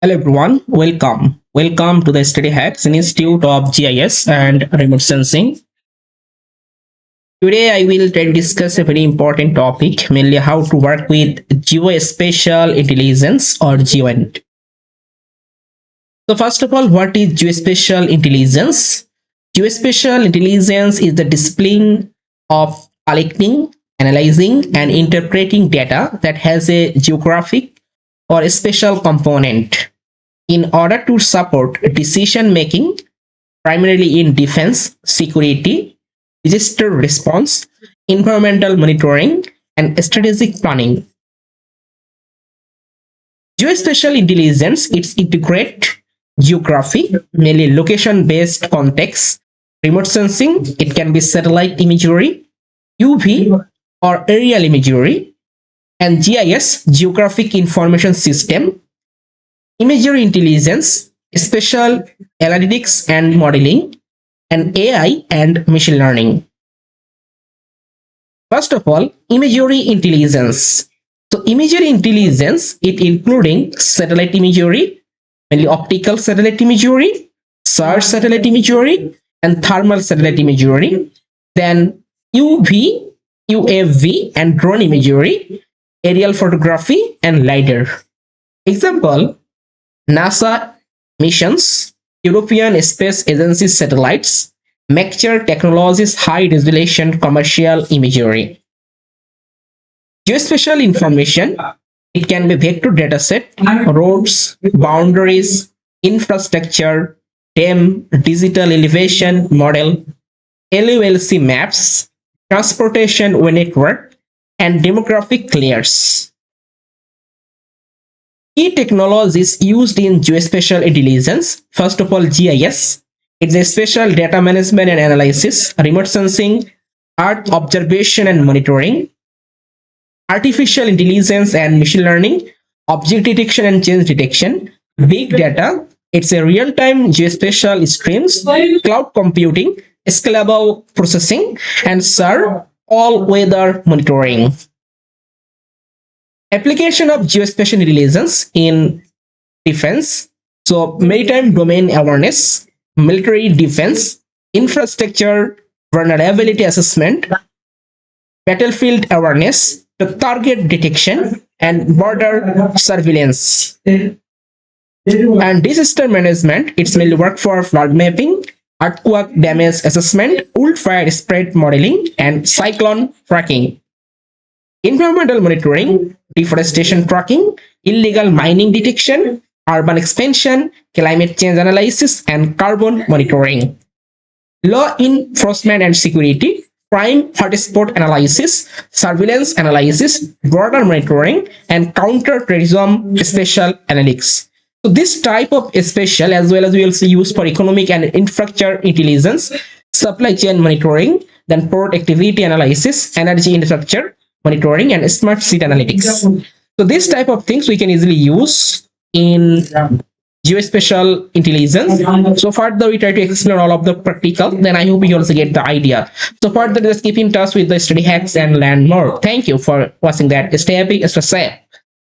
Hello everyone, welcome. Welcome to the Study Hacks Institute of GIS and Remote Sensing. Today I will try to discuss a very important topic, mainly how to work with Geospatial Intelligence or GEOINT. So first of all, what is Geospatial Intelligence? Geospatial Intelligence is the discipline of collecting, analyzing and interpreting data that has a geographic or a spatial component in order to support decision making, primarily in defense, security, disaster response, environmental monitoring, and strategic planning. Geospatial intelligence it's integrate geography, mainly location-based context, remote sensing, it can be satellite imagery, UV or aerial imagery, and GIS, geographic information system, imagery intelligence, spatial analytics and modeling, and AI and machine learning. First of all, imagery intelligence. So imagery intelligence, it including satellite imagery, mainly optical satellite imagery, search satellite imagery, and thermal satellite imagery. Then UV, UAV, and drone imagery, aerial photography, and LiDAR. Example, NASA missions, European Space Agency satellites, Mixture Technologies high resolution commercial imagery. Geospatial information, it can be vector dataset, roads, boundaries, infrastructure, DEM, digital elevation model, LULC maps, transportation network, and demographic layers. Key technologies used in geospatial intelligence. First of all, GIS. It's a spatial data management and analysis, remote sensing, earth observation and monitoring, artificial intelligence and machine learning, object detection and change detection, big data. It's a real-time geospatial streams, cloud computing, scalable processing, and all weather monitoring. Application of geospatial intelligence in defense. So maritime domain awareness, military defense, infrastructure vulnerability assessment, battlefield awareness, the target detection, and border surveillance. And disaster management, it's mainly work for flood mapping, earthquake damage assessment, wildfire spread modeling, and cyclone tracking. Environmental monitoring, deforestation tracking, illegal mining detection, urban expansion, climate change analysis, and carbon monitoring. Law enforcement and security, crime hotspot analysis, surveillance analysis, border monitoring, and counter-terrorism spatial analytics. So this type of spatial, as well as we also use for economic and infrastructure intelligence, supply chain monitoring, then port activity analysis, energy infrastructure monitoring, and smart city analytics. So this type of things we can easily use in geospatial intelligence. So further we try to explore all of the practical, then I hope you also get the idea. So further just keep in touch with the study hacks and learn more. Thank you for watching that. Stay happy, stay safe.